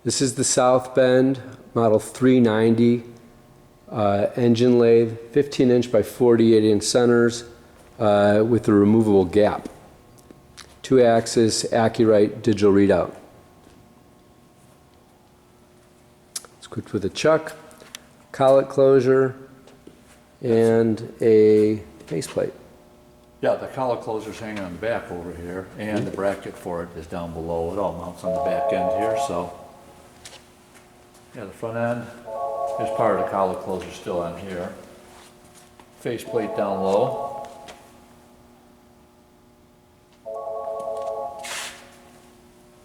This is the South Bend Model 390 engine lathe, 15-inch by 48-inch centers with a removable gap. 2-axis Accurite digital readout. It's equipped with a chuck, collet closure, and a faceplate. Yeah, the collar closer's hanging on the back over here, and the bracket for it is down below. It all mounts on the back end here, so. Yeah, the front end, there's part of the collar closer still on here. Faceplate down low.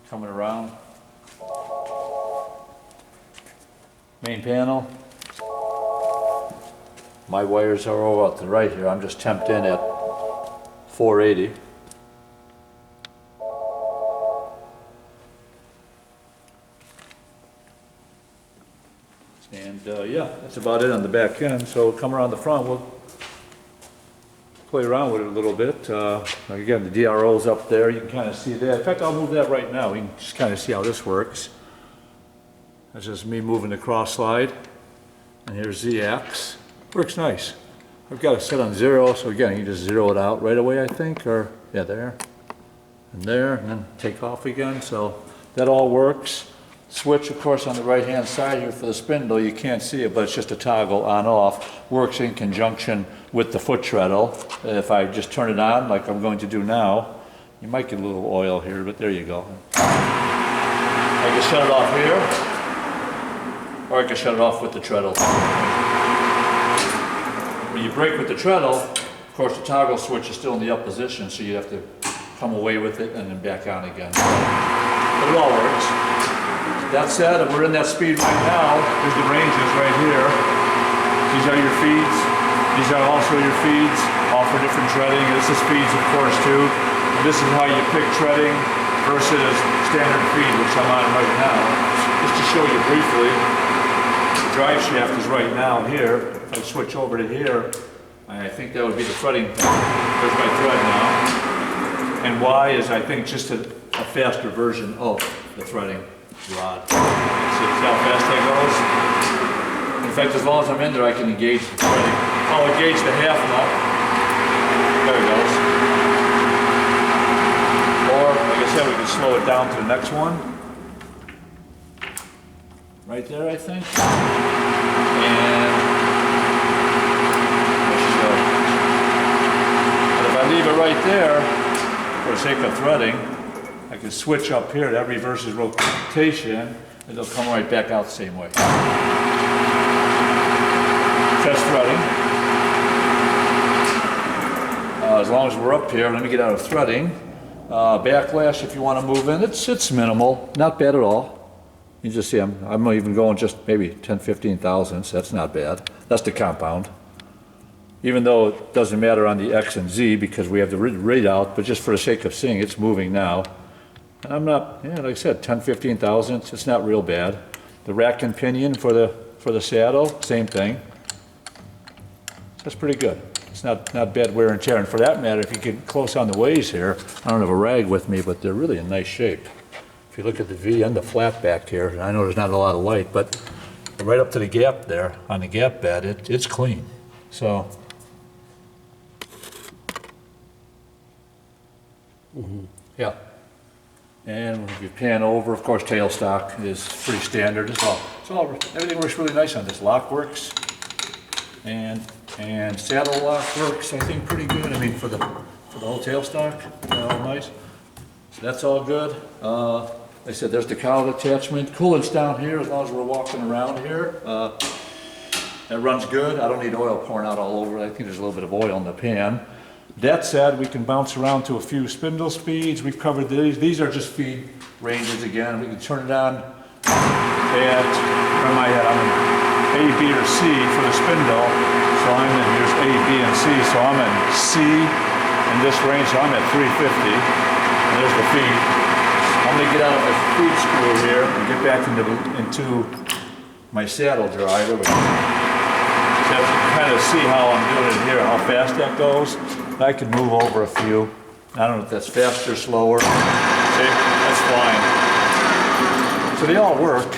Coming around. Main panel. My wires are over to the right here. I'm just temped in at 480. And yeah, that's about it on the back end. So come around the front, we'll play around with it a little bit. Again, the DRO's up there. You can kind of see that. In fact, I'll move that right now. You can just kind of see how this works. That's just me moving the cross slide. And here's Z-Ax. Works nice. I've got it set on 0, so again, you just zero it out right away, I think, or yeah, there, and then take off again. So that all works. Switch, of course, on the right-hand side here for the spindle. You can't see it, but it's just a toggle on-off. Works in conjunction with the foot treadle. If I just turn it on, like I'm going to do now, you might get a little oil here, but there you go. I can shut it off here, or I can shut it off with the treadle. When you brake with the treadle, of course the toggle switch is still in the up position, so you have to come away with it and then back on again. But it all works. That said, we're in that speed right now. There's the ranges right here. These are your feeds. These are also your feeds, all for different treading. This is feeds, of course, too. And this is how you pick treading versus standard feed, which I'm on right now. Just to show you briefly, the drive shaft is right now here. If I switch over to here, I think that would be the threading. There's my thread now. And Y is, I think, just a faster version of the threading rod. See how fast that goes? In fact, as long as I'm in there, I can engage the threading. I'll engage the half nut. There it goes. Or, like I said, we can slow it down to the next one. Right there, I think. And I leave it right there, for the sake of threading, I can switch up here, that reverses rotation, and it'll come right back out the same way. Test threading. As long as we're up here, let me get out of threading. Backlash, if you want to move in, it's minimal, not bad at all. You just see I'm even going just maybe 10-15 thousandths, that's not bad. That's the compound. Even though it doesn't matter on the X and Z because we have the readout, but just for the sake of seeing, it's moving now. And I'm not, yeah, like I said, 10-15 thousandths, it's not real bad. The rack and pinion for the saddle, same thing. That's pretty good. It's not bad wear and tear. And for that matter, if you get close on the ways here, I don't have a rag with me, but they're really in nice shape. If you look at the V and the flat back here, and I know there's not a lot of light, but right up to the gap there, on the gap bed, it's clean. So. Yeah, and if you pan over, of course, tailstock is pretty standard. It's all everything works really nice on this. Lock works, and saddle lock works. I think pretty good. I mean, for the whole tailstock, all nice. So that's all good. Like I said, there's the collet attachment. Coolant's down here as long as we're walking around here. That runs good. I don't need oil pouring out all over it. I think there's a little bit of oil in the pan. That said, we can bounce around to a few spindle speeds. We've covered these. These are just feed ranges again. We can turn it on at, where am I at? I'm in A, B, or C for the spindle. So I'm in, here's A, B, and C. So I'm in C in this range. So I'm at 350. And there's the feed. I'm going to get out of the feed screw here and get back into my saddle drive. So you can kind of see how I'm doing it here, how fast that goes. I could move over a few. I don't know if that's faster or slower. See, that's flying. So they all work,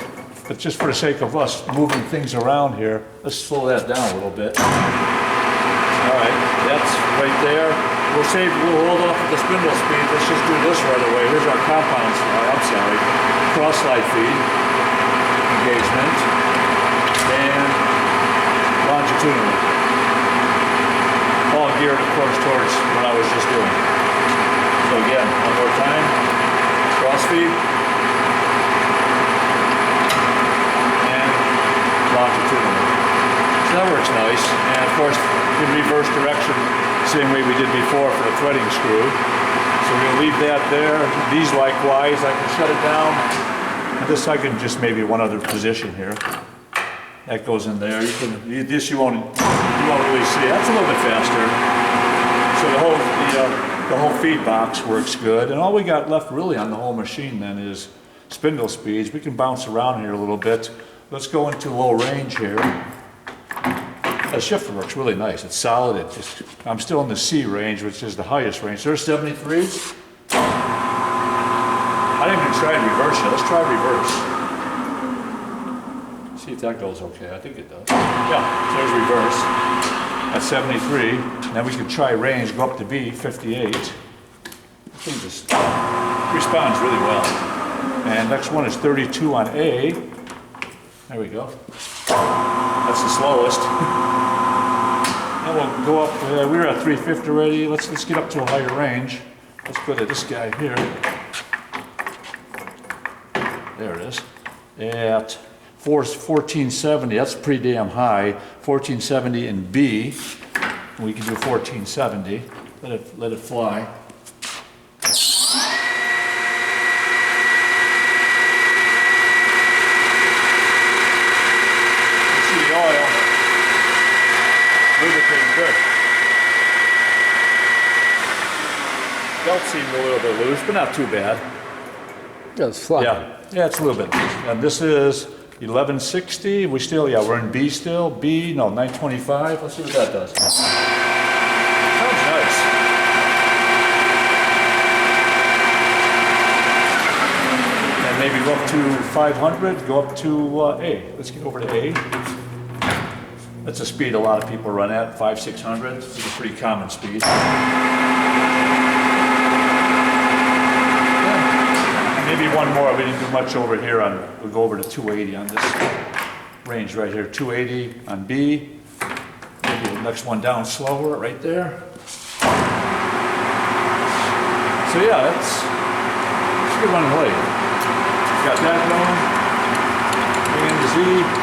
but just for the sake of us moving things around here, let's slow that down a little bit. All right, that's right there. We'll hold off the spindle speed. Let's just do this right away. Here's our compound, cross slide feed, engagement, and longitudinal. All geared, of course, towards what I was just doing. So again, one more time, cross feed, and longitudinal. So that works nice. And of course, in reverse direction, same way we did before for the threading screw. So we'll leave that there. These likewise, I can shut it down. And this I can just maybe one other position here. That goes in there. This you won't really see. That's a little bit faster. So the whole feed box works good. And all we got left really on the whole machine then is spindle speeds. We can bounce around here a little bit. Let's go into low range here. The shifter works really nice. It's solid. I'm still in the C range, which is the highest range. There's 73s. I didn't even try to reverse it. Let's try reverse. See if that goes okay. I think it does. Yeah, there's reverse. At 73. Then we can try range, go up to B, 58. The thing just responds really well. And next one is 32 on A. There we go. That's the slowest. And we'll go up, we were at 350 already. Let's get up to a higher range. Let's go to this guy here. There it is. At 1470, that's pretty damn high. 1470 in B. We can do 1470. Let it fly. Good. Belt seemed a little bit loose, but not too bad. Yeah, it's flat. Yeah, it's a little bit loose. And this is 1160. We're in B still. B, no, 925. Let's see what that does. Sounds nice. And maybe go up to 500, go up to A. Let's get over to A. That's a speed a lot of people run at, 500-600. It's a pretty common speed. Yeah. Maybe one more. We didn't do much over here. We'll go over to 280 on this range right here. 280 on B. Maybe the next one down slower right there. So yeah, it's a good running lathe. Got that going. And Z.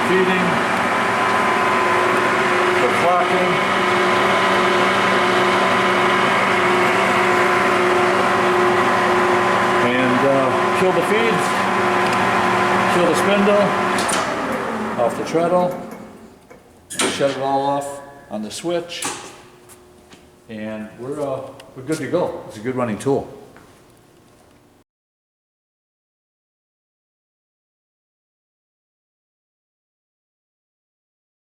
Feeding, the clocking, and kill the feeds, kill the spindle, off the treadle, shut it all off on the switch, and we're good to go. It's a good running tool.